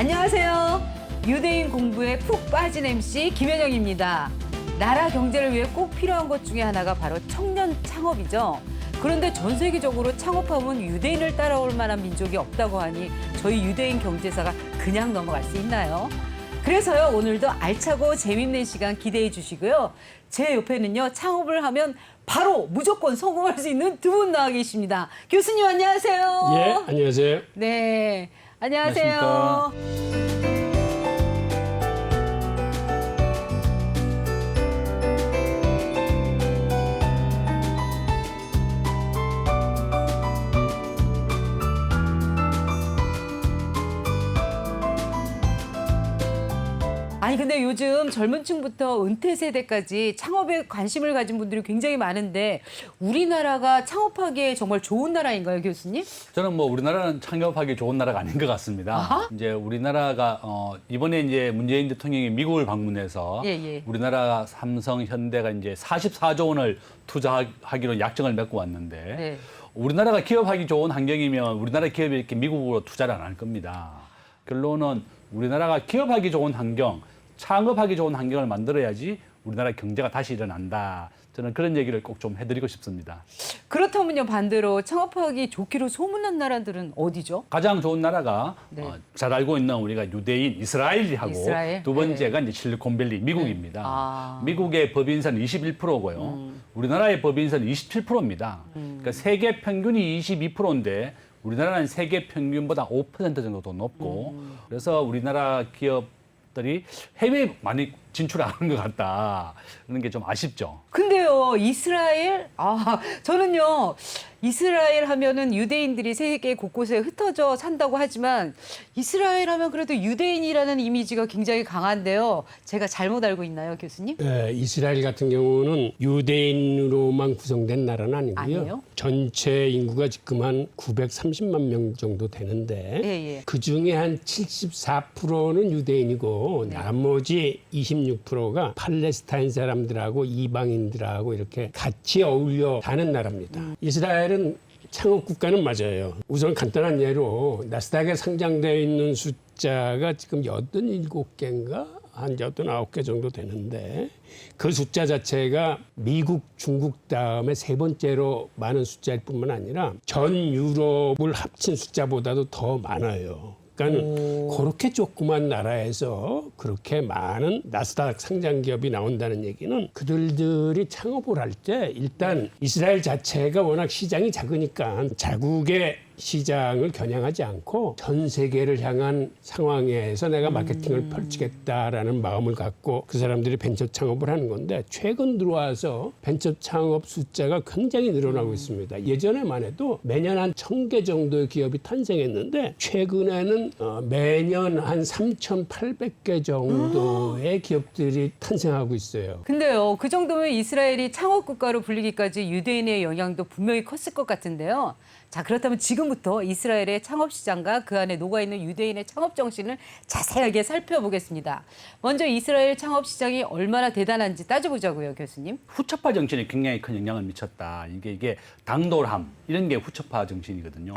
안녕하세요. 유대인 공부에 푹 빠진 MC 김현영입니다. 나라 경제를 위해 꼭 필요한 것 중에 하나가 바로 청년 창업이죠. 그런데 전 세계적으로 창업하면 유대인을 따라올 만한 민족이 없다고 하니 저희 유대인 경제사가 그냥 넘어갈 수 있나요? 그래서요, 오늘도 알차고 재밌는 시간 기대해 주시고요. 제 옆에는요, 창업을 하면 바로 무조건 성공할 수 있는 두 분 나와 계십니다. 교수님 안녕하세요. 예, 안녕하세요. 네, 안녕하세요. 안녕하십니까. 아니 근데 요즘 젊은 층부터 은퇴 세대까지 창업에 관심을 가진 분들이 굉장히 많은데 우리나라가 창업하기에 정말 좋은 나라인가요, 교수님? 저는 뭐 우리나라는 창업하기 좋은 나라가 아닌 것 같습니다. 아하? 이제 우리나라가 이번에 이제 문재인 대통령이 미국을 방문해서 예. 우리나라 삼성, 현대가 이제 44조 원을 투자하기로 약정을 맺고 왔는데 네. 우리나라가 기업하기 좋은 환경이면 우리나라 기업이 이렇게 미국으로 투자를 안 할 겁니다. 결론은 우리나라가 기업하기 좋은 환경, 창업하기 좋은 환경을 만들어야지 우리나라 경제가 다시 일어난다. 저는 그런 얘기를 꼭 좀 해드리고 싶습니다. 그렇다면요, 반대로 창업하기 좋기로 소문난 나라들은 어디죠? 가장 좋은 나라가 네. 잘 알고 있는 우리가 유대인 이스라엘하고 이스라엘? 두 번째가 이제 실리콘밸리 미국입니다. 아. 미국의 법인세는 21%고요. 우리나라의 법인세는 27%입니다. 그러니까 세계 평균이 22%인데 우리나라는 세계 평균보다 5% 정도 더 높고 그래서 우리나라 기업들이 해외에 많이 진출하는 것 같다. 그런 게 좀 아쉽죠. 근데요, 이스라엘? 저는요, 이스라엘 하면은 유대인들이 세계 곳곳에 흩어져 산다고 하지만 이스라엘 하면 그래도 유대인이라는 이미지가 굉장히 강한데요. 제가 잘못 알고 있나요, 교수님? 이스라엘 같은 경우는 유대인으로만 구성된 나라는 아니고요. 아니에요? 전체 인구가 지금 한 930만 명 정도 되는데 예. 그중에 한 74%는 유대인이고 네. 나머지 26%가 팔레스타인 사람들하고 이방인들하고 이렇게 같이 어울려 사는 나라입니다. 이스라엘은 창업 국가는 맞아요. 우선 간단한 예로 나스닥에 상장되어 있는 숫자가 지금 87개인가 한 89개 정도 되는데 그 숫자 자체가 미국, 중국 다음에 세 번째로 많은 숫자일 뿐만 아니라 전 유럽을 합친 숫자보다도 더 많아요. 그러니까 그렇게 조그만 나라에서 그렇게 많은 나스닥 상장 기업이 나온다는 얘기는 그들이 창업을 할 때 일단 이스라엘 자체가 워낙 시장이 작으니까 자국의 시장을 겨냥하지 않고 전 세계를 향한 상황에서 내가 마케팅을 펼치겠다라는 마음을 갖고 그 사람들이 벤처 창업을 하는 건데 최근 들어와서 벤처 창업 숫자가 굉장히 늘어나고 있습니다. 예전에만 해도 매년 한 1,000개 정도의 기업이 탄생했는데 최근에는 매년 한 3,800개 정도의 기업들이 탄생하고 있어요. 근데요, 그 정도면 이스라엘이 창업 국가로 불리기까지 유대인의 영향도 분명히 컸을 것 같은데요. 자, 그렇다면 지금부터 이스라엘의 창업 시장과 그 안에 녹아있는 유대인의 창업 정신을 자세하게 살펴보겠습니다. 먼저 이스라엘 창업 시장이 얼마나 대단한지 따져보자고요, 교수님. 후처파 정신이 굉장히 큰 영향을 미쳤다. 이게 당돌함 이런 게 후처파 정신이거든요.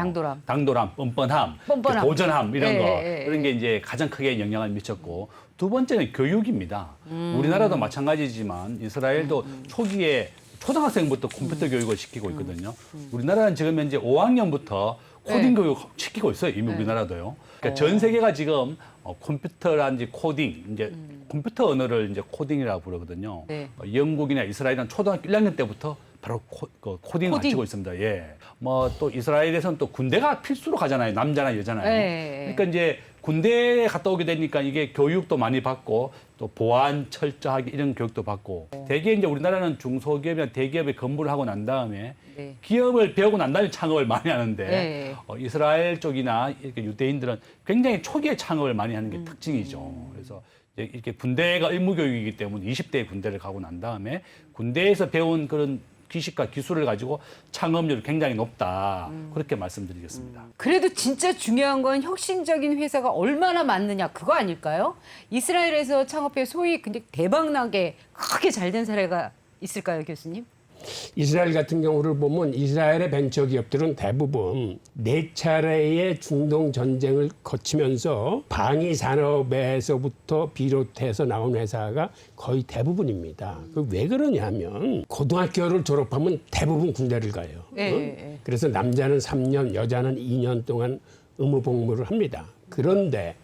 당돌함, 뻔뻔함, 도전함 이런 거 그런 게 이제 가장 크게 영향을 미쳤고 두 번째는 교육입니다. 우리나라도 마찬가지지만 이스라엘도 초기에 초등학생부터 컴퓨터 교육을 시키고 있거든요. 우리나라는 지금 현재 5학년부터 코딩 교육 시키고 있어요. 이미 우리나라도요. 그러니까 전 세계가 지금 컴퓨터라든지 코딩, 이제 컴퓨터 언어를 이제 코딩이라고 부르거든요. 네. 영국이나 이스라엘은 초등학교 1학년 때부터 바로 코딩을 가르치고 있습니다. 예. 뭐 또 이스라엘에서는 또 군대가 필수로 가잖아요. 남자나 여자나요. 그러니까 이제 군대에 갔다 오게 되니까 이게 교육도 많이 받고 또 보안 철저하게 이런 교육도 받고 대개 이제 우리나라는 중소기업이나 대기업에 근무를 하고 난 다음에 기업을 배우고 난 다음에 창업을 많이 하는데 이스라엘 쪽이나 이렇게 유대인들은 굉장히 초기에 창업을 많이 하는 게 특징이죠. 그래서 이렇게 군대가 의무교육이기 때문에 20대에 군대를 가고 난 다음에 군대에서 배운 그런 지식과 기술을 가지고 창업률이 굉장히 높다. 그렇게 말씀드리겠습니다. 그래도 진짜 중요한 건 혁신적인 회사가 얼마나 많느냐 그거 아닐까요? 이스라엘에서 창업해 소위 근데 대박나게 크게 잘 된 사례가 있을까요, 교수님? 이스라엘 같은 경우를 보면 이스라엘의 벤처기업들은 대부분 4차례의 중동 전쟁을 거치면서 방위 산업에서부터 비롯해서 나온 회사가 거의 대부분입니다. 왜 그러냐면 고등학교를 졸업하면 대부분 군대를 가요. 네. 그래서 남자는 3년, 여자는 2년 동안 의무복무를 합니다. 그런데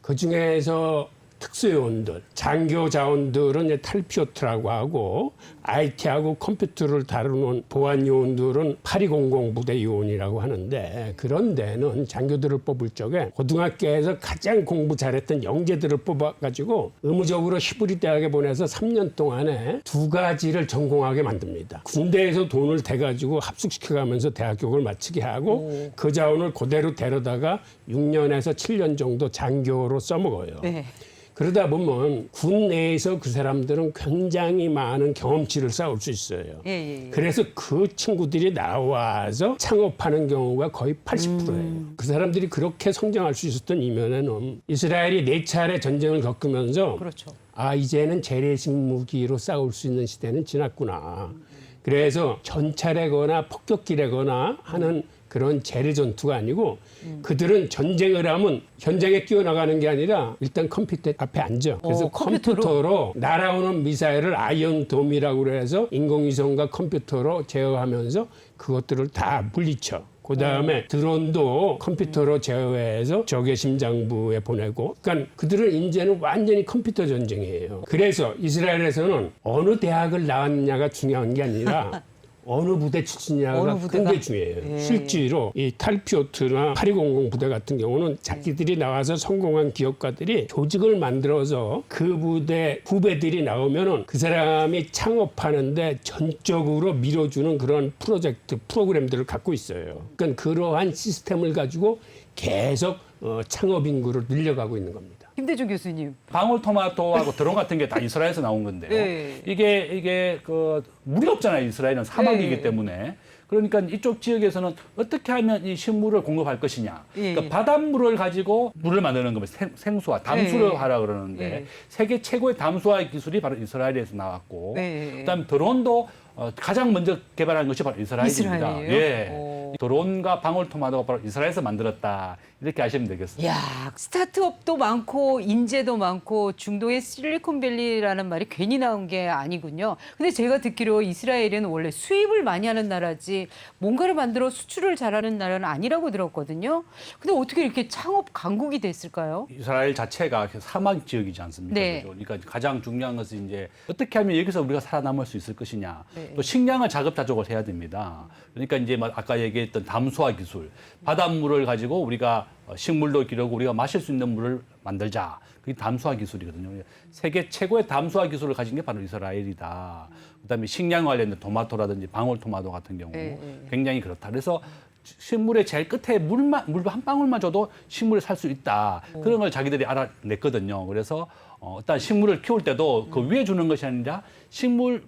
그중에서 특수요원들, 장교 자원들은 이제 탈피오트라고 하고 IT하고 컴퓨터를 다루는 보안 요원들은 8200 부대 요원이라고 하는데 그런 데는 장교들을 뽑을 적에 고등학교에서 가장 공부 잘했던 영재들을 뽑아가지고 의무적으로 히브리 대학에 보내서 3년 동안에 2가지를 전공하게 만듭니다. 군대에서 돈을 대가지고 합숙시켜가면서 대학 교육을 마치게 하고 그 자원을 그대로 데려다가 6년에서 7년 정도 장교로 써먹어요. 네. 그러다 보면 군 내에서 그 사람들은 굉장히 많은 경험치를 쌓을 수 있어요. 예. 그래서 그 친구들이 나와서 창업하는 경우가 거의 80%예요. 그 사람들이 그렇게 성장할 수 있었던 이면에는 이스라엘이 4차례 전쟁을 겪으면서 그렇죠. 아 이제는 재래식 무기로 싸울 수 있는 시대는 지났구나. 그래서 전차례거나 폭격기래거나 하는 그런 재래 전투가 아니고 그들은 전쟁을 하면 현장에 뛰어나가는 게 아니라 일단 컴퓨터 앞에 앉아. 그래서 컴퓨터로 날아오는 미사일을 아이언돔이라고 해서 인공위성과 컴퓨터로 제어하면서 그것들을 다 물리쳐. 그다음에 드론도 컴퓨터로 제어해서 적의 심장부에 보내고 그러니까 그들은 이제는 완전히 컴퓨터 전쟁이에요. 그래서 이스라엘에서는 어느 대학을 나왔느냐가 중요한 게 아니라 어느 부대 출신이냐가 굉장히 중요해요. 실제로 이 탈피오트나 8200 부대 같은 경우는 자기들이 나와서 성공한 기업가들이 조직을 만들어서 그 부대 후배들이 나오면은 그 사람이 창업하는데 전적으로 밀어주는 그런 프로젝트, 프로그램들을 갖고 있어요. 그러니까 그러한 시스템을 가지고 계속 창업 인구를 늘려가고 있는 겁니다. 김대중 교수님. 방울토마토하고 드론 같은 게 다 이스라엘에서 나온 건데요. 네. 이게 그 물이 없잖아요. 이스라엘은 사막이기 때문에. 그러니까 이쪽 지역에서는 어떻게 하면 이 식물을 공급할 것이냐. 그러니까 바닷물을 가지고 물을 만드는 겁니다. 생수화, 담수를 하라 그러는데 세계 최고의 담수화 기술이 바로 이스라엘에서 나왔고 그다음에 드론도 가장 먼저 개발한 것이 바로 이스라엘입니다. 이스라엘이에요? 예. 드론과 방울토마토가 바로 이스라엘에서 만들었다. 이렇게 아시면 되겠습니다. 야, 스타트업도 많고 인재도 많고 중동의 실리콘밸리라는 말이 괜히 나온 게 아니군요. 근데 제가 듣기로 이스라엘은 원래 수입을 많이 하는 나라지 뭔가를 만들어 수출을 잘하는 나라는 아니라고 들었거든요. 근데 어떻게 이렇게 창업 강국이 됐을까요? 이스라엘 자체가 사막 지역이지 않습니까? 네. 그렇죠? 그러니까 가장 중요한 것은 이제 어떻게 하면 여기서 우리가 살아남을 수 있을 것이냐. 또 식량을 자급자족을 해야 됩니다. 그러니까 이제 아까 얘기했던 담수화 기술, 바닷물을 가지고 우리가 식물도 기르고 우리가 마실 수 있는 물을 만들자. 그게 담수화 기술이거든요. 세계 최고의 담수화 기술을 가진 게 바로 이스라엘이다. 그다음에 식량 관련된 토마토라든지 방울토마토 같은 경우 굉장히 그렇다. 그래서 식물의 제일 끝에 물 한 방울만 줘도 식물이 살 수 있다. 그런 걸 자기들이 알아냈거든요. 그래서 일단 식물을 키울 때도 그 위에 주는 것이 아니라 식물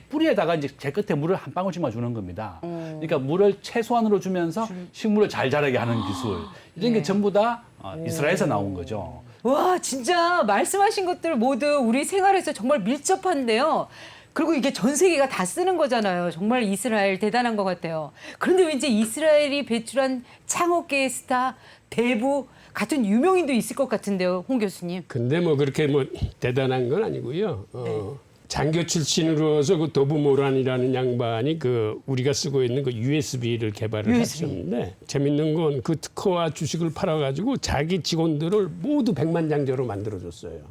뿌리에다가 이제 제일 끝에 물을 한 방울씩만 주는 겁니다. 그러니까 물을 최소한으로 주면서 식물을 잘 자라게 하는 기술. 이런 게 전부 다 이스라엘에서 나온 거죠. 와, 진짜 말씀하신 것들 모두 우리 생활에서 정말 밀접한데요. 그리고 이게 전 세계가 다 쓰는 거잖아요. 정말 이스라엘 대단한 것 같아요. 그런데 왠지 이스라엘이 배출한 창업계의 스타, 대부 같은 유명인도 있을 것 같은데요, 홍 교수님. 근데 뭐 그렇게 뭐 대단한 건 아니고요. 장교 출신으로서 그 도브 모란이라는 양반이 그 우리가 쓰고 있는 그 USB를 개발을 하셨는데 재밌는 건 그 특허와 주식을 팔아가지고 자기 직원들을 모두 백만장자로 만들어줬어요.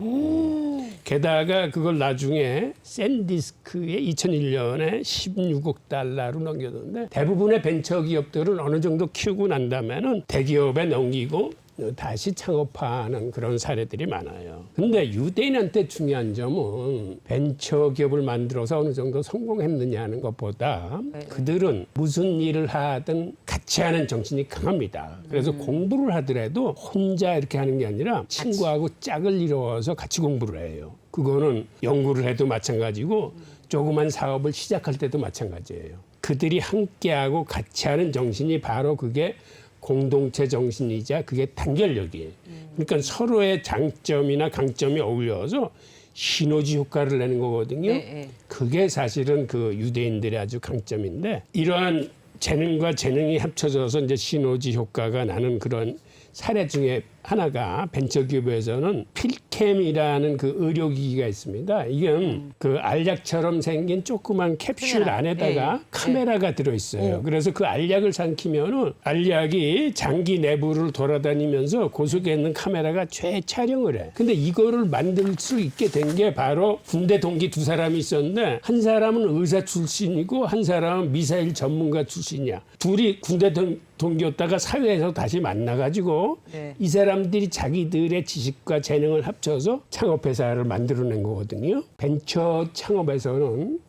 게다가 그걸 나중에 샌디스크에 2001년에 16억 달러로 넘겼는데 대부분의 벤처 기업들은 어느 정도 키우고 난 다음에는 대기업에 넘기고 다시 창업하는 그런 사례들이 많아요. 근데 유대인한테 중요한 점은 벤처 기업을 만들어서 어느 정도 성공했느냐 하는 것보다 그들은 무슨 일을 하든 같이 하는 정신이 강합니다. 그래서 공부를 하더라도 혼자 이렇게 하는 게 아니라 친구하고 짝을 이루어서 같이 공부를 해요. 그거는 연구를 해도 마찬가지고 조그만 사업을 시작할 때도 마찬가지예요. 그들이 함께하고 같이 하는 정신이 바로 그게 공동체 정신이자 그게 단결력이에요. 그러니까 서로의 장점이나 강점이 어울려서 시너지 효과를 내는 거거든요. 네. 그게 사실은 그 유대인들의 아주 강점인데 이러한 재능과 재능이 합쳐져서 이제 시너지 효과가 나는 그런 사례 중에 하나가 벤처기업에서는 필캠이라는 그 의료기기가 있습니다. 이건 그 알약처럼 생긴 조그만 캡슐 카메라. 안에다가 네. 카메라가 들어있어요. 그래서 그 알약을 삼키면은 알약이 장기 내부를 돌아다니면서 그 속에 있는 카메라가 촬영을 해. 근데 이거를 만들 수 있게 된 게 바로 군대 동기 두 사람이 있었는데 한 사람은 의사 출신이고 한 사람은 미사일 전문가 출신이야. 둘이 군대 동기였다가 사회에서 다시 만나가지고 네. 이 사람들이 자기들의 지식과 재능을 합쳐서 창업회사를 만들어낸 거거든요. 벤처 창업에서는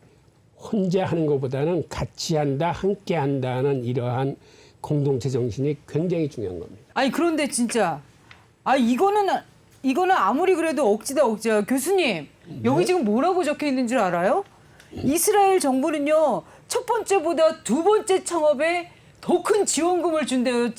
혼자 하는 것보다는 같이 한다, 함께 한다는 이러한 공동체 정신이 굉장히 중요한 겁니다. 아니 그런데 진짜 이거는 아무리 그래도 억지다 억지야. 교수님 여기 지금 뭐라고 적혀 있는 줄 알아요? 이스라엘 정부는요 첫 번째보다 두 번째 창업에 더 큰 지원금을 준대요.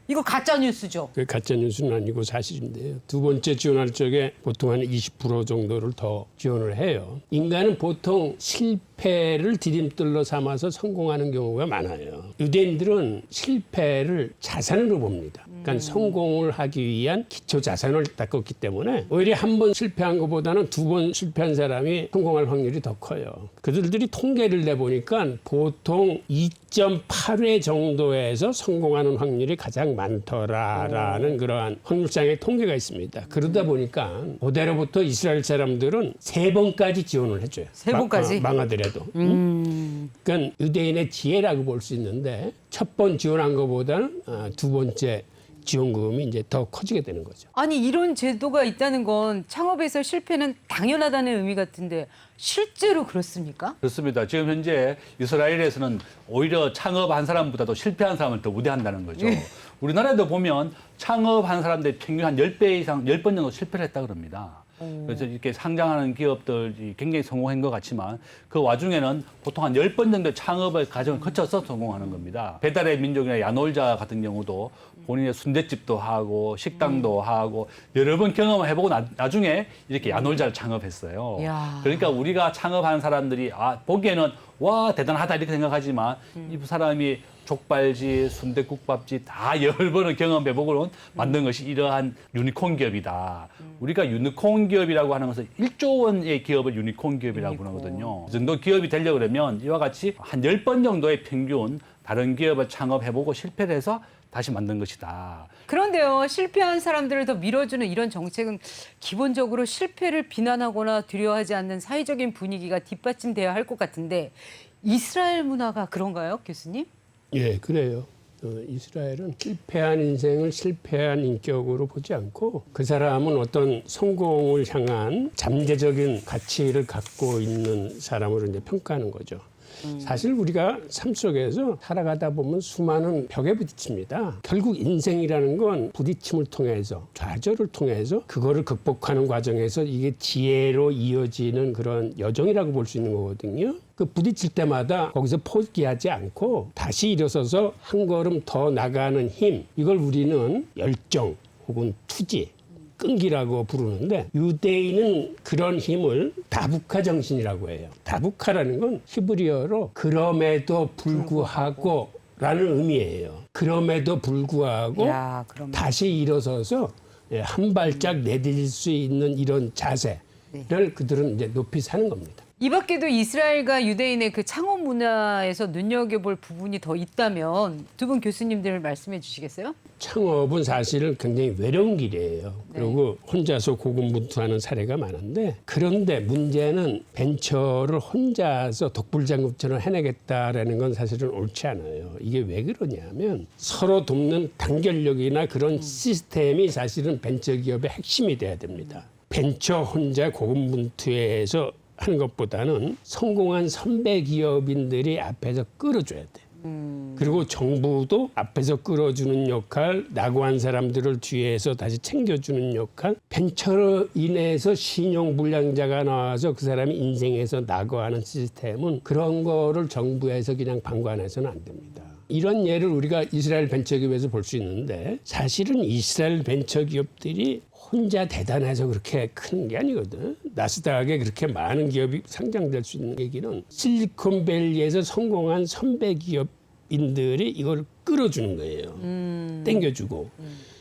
이거 가짜 뉴스죠? 그 가짜 뉴스는 아니고 사실인데요. 두 번째 지원할 적에 보통 한 20% 정도를 더 지원을 해요. 인간은 보통 실패를 디딤돌로 삼아서 성공하는 경우가 많아요. 유대인들은 실패를 자산으로 봅니다. 그러니까 성공을 하기 위한 기초 자산을 닦았기 때문에 오히려 한 번 실패한 것보다는 두 번 실패한 사람이 성공할 확률이 더 커요. 그들이 통계를 내보니까 보통 2.8회 정도에서 성공하는 확률이 가장 많더라라는 그러한 확률상의 통계가 있습니다. 그러다 보니까 그대로부터 이스라엘 사람들은 3번까지 지원을 해줘요. 3번까지? 망하더라도. 그러니까 유대인의 지혜라고 볼 수 있는데 첫 번 지원한 것보다는 두 번째 지원금이 이제 더 커지게 되는 거죠. 아니 이런 제도가 있다는 건 창업에서 실패는 당연하다는 의미 같은데 실제로 그렇습니까? 그렇습니다. 지금 현재 이스라엘에서는 오히려 창업한 사람보다도 실패한 사람을 더 우대한다는 거죠. 우리나라에도 보면 창업한 사람들이 평균 한 10배 이상, 10번 정도 실패를 했다 그럽니다. 그래서 이렇게 상장하는 기업들이 굉장히 성공한 것 같지만 그 와중에는 보통 한 10번 정도 창업의 과정을 거쳐서 성공하는 겁니다. 배달의 민족이나 야놀자 같은 경우도 본인의 순댓집도 하고 식당도 하고 여러 번 경험을 해보고 나중에 이렇게 야놀자를 창업했어요. 야. 그러니까 우리가 창업하는 사람들이 보기에는 와 대단하다 이렇게 생각하지만 이 사람이 족발집, 순댓국밥집 다 10번을 경험해보고는 만든 것이 이러한 유니콘 기업이다. 우리가 유니콘 기업이라고 하는 것은 1조 원의 기업을 유니콘 기업이라고 부르거든요. 이 정도 기업이 되려고 그러면 이와 같이 한 10번 정도의 평균 다른 기업을 창업해보고 실패를 해서 다시 만든 것이다. 그런데요, 실패한 사람들을 더 밀어주는 이런 정책은 기본적으로 실패를 비난하거나 두려워하지 않는 사회적인 분위기가 뒷받침돼야 할 것 같은데 이스라엘 문화가 그런가요, 교수님? 예, 그래요. 이스라엘은 실패한 인생을 실패한 인격으로 보지 않고 그 사람은 어떤 성공을 향한 잠재적인 가치를 갖고 있는 사람으로 이제 평가하는 거죠. 사실 우리가 삶 속에서 살아가다 보면 수많은 벽에 부딪힙니다. 결국 인생이라는 건 부딪힘을 통해서 좌절을 통해서 그거를 극복하는 과정에서 이게 지혜로 이어지는 그런 여정이라고 볼 수 있는 거거든요. 그 부딪힐 때마다 거기서 포기하지 않고 다시 일어서서 한 걸음 더 나가는 힘, 이걸 우리는 열정 혹은 투지, 끈기라고 부르는데 유대인은 그런 힘을 다부카 정신이라고 해요. 다부카라는 건 히브리어로 그럼에도 불구하고 라는 의미예요. 그럼에도 불구하고 다시 일어서서 한 발짝 내딛을 수 있는 이런 자세를 그들은 이제 높이 사는 겁니다. 이 밖에도 이스라엘과 유대인의 그 창업 문화에서 눈여겨볼 부분이 더 있다면 두 분 교수님들 말씀해 주시겠어요? 창업은 사실은 굉장히 외로운 길이에요. 그리고 혼자서 고군분투하는 사례가 많은데 그런데 문제는 벤처를 혼자서 독불장군처럼 해내겠다라는 건 사실은 옳지 않아요. 이게 왜 그러냐면 서로 돕는 단결력이나 그런 시스템이 사실은 벤처기업의 핵심이 돼야 됩니다. 벤처 혼자 고군분투해서 하는 것보다는 성공한 선배 기업인들이 앞에서 끌어줘야 돼. 그리고 정부도 앞에서 끌어주는 역할, 낙오한 사람들을 뒤에서 다시 챙겨주는 역할, 벤처로 인해서 신용불량자가 나와서 그 사람이 인생에서 낙오하는 시스템은 그런 거를 정부에서 그냥 방관해서는 안 됩니다. 이런 예를 우리가 이스라엘 벤처기업에서 볼 수 있는데 사실은 이스라엘 벤처기업들이 혼자 대단해서 그렇게 큰 게 아니거든. 나스닥에 그렇게 많은 기업이 상장될 수 있는 얘기는 실리콘밸리에서 성공한 선배 기업인들이 이걸 끌어주는 거예요. 땡겨주고.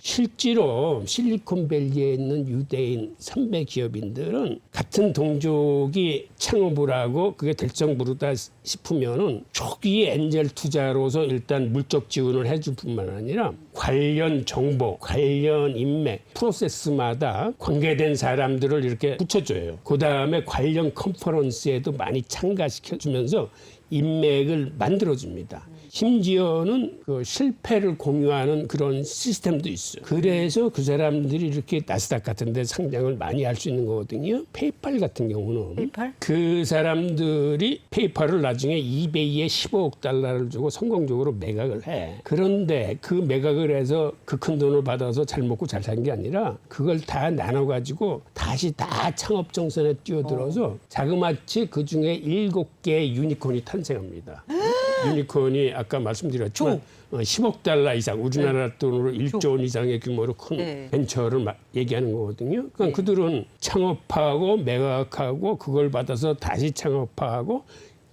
실제로 실리콘밸리에 있는 유대인 선배 기업인들은 같은 동족이 창업을 하고 그게 될정부르다 싶으면은 초기 엔젤 투자로서 일단 물적 지원을 해줄 뿐만 아니라 관련 정보, 관련 인맥, 프로세스마다 관계된 사람들을 이렇게 붙여줘요. 그 다음에 관련 컨퍼런스에도 많이 참가시켜주면서 인맥을 만들어줍니다. 심지어는 그 실패를 공유하는 그런 시스템도 있어요. 그래서 그 사람들이 이렇게 나스닥 같은 데 상장을 많이 할 수 있는 거거든요. 페이팔 같은 경우는 페이팔? 그 사람들이 페이팔을 나중에 이베이에 15억 달러를 주고 성공적으로 매각을 해. 그런데 그 매각을 해서 그 큰 돈을 받아서 잘 먹고 잘 산 게 아니라 그걸 다 나눠가지고 다시 다 창업 정선에 뛰어들어서 자그마치 그중에 7개의 유니콘이 탄생합니다. 유니콘이 아까 말씀드렸지만 10억 달러 이상, 우리나라 돈으로 1조 원 이상의 규모로 큰 벤처를 얘기하는 거거든요. 그러니까 그들은 창업하고 매각하고 그걸 받아서 다시 창업하고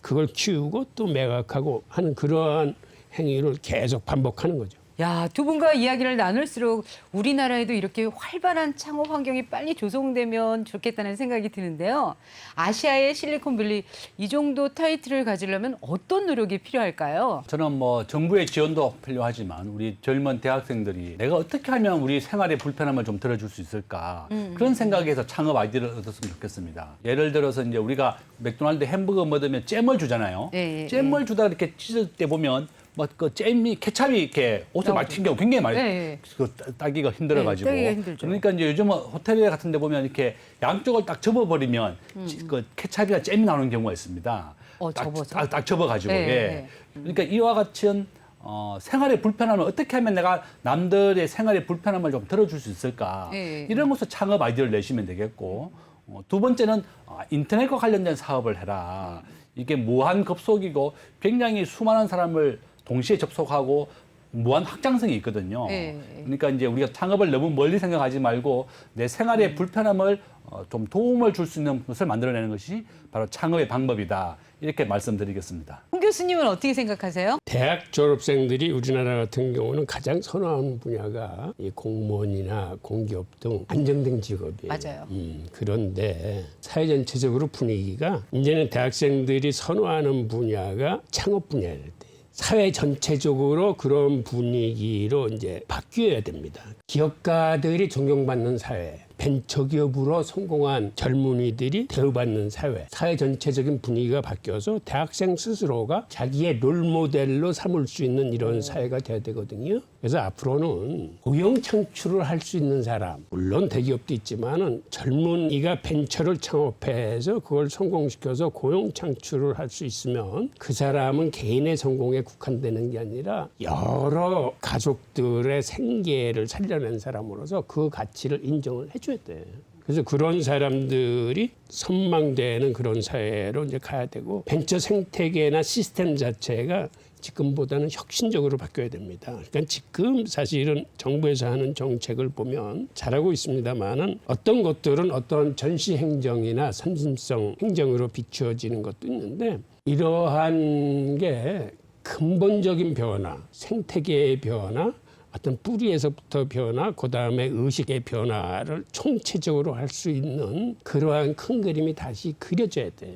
그걸 키우고 또 매각하고 하는 그러한 행위를 계속 반복하는 거죠. 야, 두 분과 이야기를 나눌수록 우리나라에도 이렇게 활발한 창업 환경이 빨리 조성되면 좋겠다는 생각이 드는데요. 아시아의 실리콘밸리 이 정도 타이틀을 가지려면 어떤 노력이 필요할까요? 저는 뭐 정부의 지원도 필요하지만 우리 젊은 대학생들이 내가 어떻게 하면 우리 생활의 불편함을 좀 덜어줄 수 있을까 그런 생각에서 창업 아이디어를 얻었으면 좋겠습니다. 예를 들어서 이제 우리가 맥도날드 햄버거 먹으면 잼을 주잖아요. 잼을 주다 이렇게 찢을 때 보면 뭐 그 잼이 케찹이 이렇게 옷에 많이 튄 경우 굉장히 많이 그 따기가 힘들어가지고 따기가 힘들죠. 그러니까 이제 요즘 호텔 같은 데 보면 이렇게 양쪽을 딱 접어버리면 그 케찹이나 잼이 나오는 경우가 있습니다. 접어서? 딱 접어가지고 예. 그러니까 이와 같은 생활의 불편함을 어떻게 하면 내가 남들의 생활의 불편함을 좀 덜어줄 수 있을까 이런 것으로 창업 아이디어를 내시면 되겠고 두 번째는 인터넷과 관련된 사업을 해라. 이게 무한 급속이고 굉장히 수많은 사람을 동시에 접속하고 무한 확장성이 있거든요. 그러니까 이제 우리가 창업을 너무 멀리 생각하지 말고 내 생활의 불편함을 좀 도움을 줄 수 있는 것을 만들어내는 것이 바로 창업의 방법이다. 이렇게 말씀드리겠습니다. 홍 교수님은 어떻게 생각하세요? 대학 졸업생들이 우리나라 같은 경우는 가장 선호하는 분야가 이 공무원이나 공기업 등 안정된 직업이에요. 맞아요. 그런데 사회 전체적으로 분위기가 이제는 대학생들이 선호하는 분야가 창업 분야일 때 사회 전체적으로 그런 분위기로 이제 바뀌어야 됩니다. 기업가들이 존경받는 사회, 벤처기업으로 성공한 젊은이들이 대우받는 사회, 사회 전체적인 분위기가 바뀌어서 대학생 스스로가 자기의 롤모델로 삼을 수 있는 이런 사회가 돼야 되거든요. 그래서 앞으로는 고용 창출을 할 수 있는 사람, 물론 대기업도 있지만은 젊은이가 벤처를 창업해서 그걸 성공시켜서 고용 창출을 할 수 있으면 그 사람은 개인의 성공에 국한되는 게 아니라 여러 가족들의 생계를 살려낸 사람으로서 그 가치를 인정을 해줘야 돼요. 그래서 그런 사람들이 선망되는 그런 사회로 이제 가야 되고 벤처 생태계나 시스템 자체가 지금보다는 혁신적으로 바뀌어야 됩니다. 그러니까 지금 사실은 정부에서 하는 정책을 보면 잘하고 있습니다만은 어떤 것들은 어떤 전시 행정이나 선진성 행정으로 비추어지는 것도 있는데 이러한 게 근본적인 변화, 생태계의 변화, 어떤 뿌리에서부터 변화, 그다음에 의식의 변화를 총체적으로 할 수 있는 그러한 큰 그림이 다시 그려져야 돼요.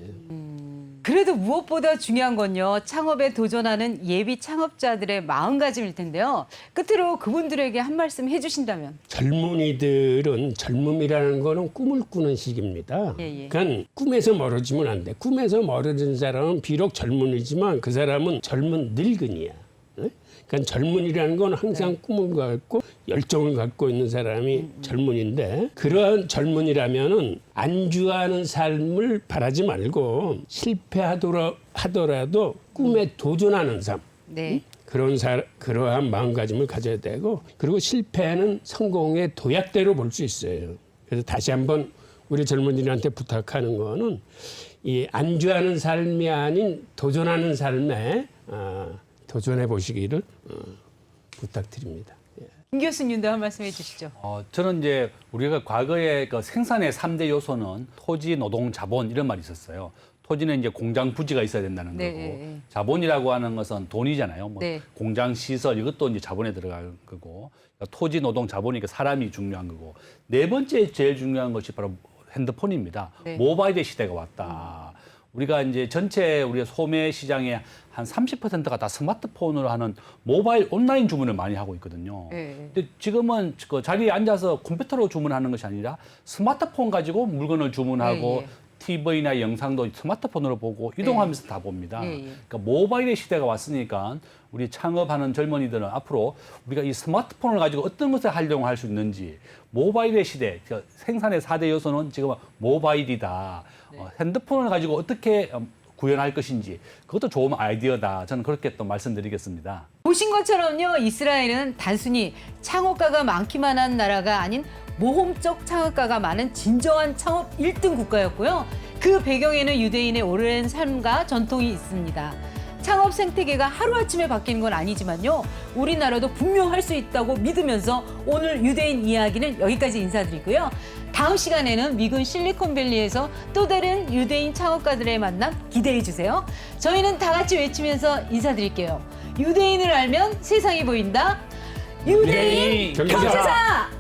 그래도 무엇보다 중요한 건요. 창업에 도전하는 예비 창업자들의 마음가짐일 텐데요. 끝으로 그분들에게 한 말씀 해주신다면. 젊은이들은 젊음이라는 거는 꿈을 꾸는 시기입니다. 그러니까 꿈에서 멀어지면 안 돼. 꿈에서 멀어진 사람은 비록 젊은이지만 그 사람은 젊은 늙은이야. 그러니까 젊은이라는 건 항상 꿈을 갖고 열정을 갖고 있는 사람이 젊은인데 그러한 젊은이라면은 안주하는 삶을 바라지 말고 실패하더라도 꿈에 도전하는 삶. 그러한 마음가짐을 가져야 되고 그리고 실패는 성공의 도약대로 볼 수 있어요. 그래서 다시 한번 우리 젊은이들한테 부탁하는 거는 이 안주하는 삶이 아닌 도전하는 삶에 도전해 보시기를 부탁드립니다. 김 교수님도 한 말씀 해주시죠. 저는 이제 우리가 과거에 그 생산의 3대 요소는 토지, 노동, 자본 이런 말이 있었어요. 토지는 이제 공장 부지가 있어야 된다는 네, 거고, 네. 자본이라고 하는 것은 돈이잖아요. 뭐 네. 공장 시설 이것도 이제 자본에 들어갈 거고, 그러니까 토지, 노동, 자본이니까 사람이 중요한 거고, 네 번째 제일 중요한 것이 바로 핸드폰입니다. 네. 모바일의 시대가 왔다. 우리가 이제 전체 우리가 소매 시장의 한 30%가 다 스마트폰으로 하는 모바일 온라인 주문을 많이 하고 있거든요. 네. 근데 지금은 그 자리에 앉아서 컴퓨터로 주문하는 것이 아니라 스마트폰 가지고 물건을 주문하고 예, 예. TV나 영상도 스마트폰으로 보고 이동하면서 다 봅니다. 예, 예. 그러니까 모바일의 시대가 왔으니까 우리 창업하는 젊은이들은 앞으로 우리가 이 스마트폰을 가지고 어떤 것을 활용할 수 있는지 모바일의 시대, 그러니까 생산의 4대 요소는 지금 모바일이다. 핸드폰을 가지고 어떻게 구현할 것인지 그것도 좋은 아이디어다. 저는 그렇게 또 말씀드리겠습니다. 보신 것처럼요, 이스라엘은 단순히 창업가가 많기만 한 나라가 아닌 모험적 창업가가 많은 진정한 창업 1등 국가였고요. 그 배경에는 유대인의 오랜 삶과 전통이 있습니다. 창업 생태계가 하루아침에 바뀌는 건 아니지만요. 우리나라도 분명 할 수 있다고 믿으면서 오늘 유대인 이야기는 여기까지 인사드리고요. 다음 시간에는 미국 실리콘밸리에서 또 다른 유대인 창업가들의 만남 기대해 주세요. 저희는 다 같이 외치면서 인사드릴게요. 유대인을 알면 세상이 보인다. 유대인 경제사! 경제사!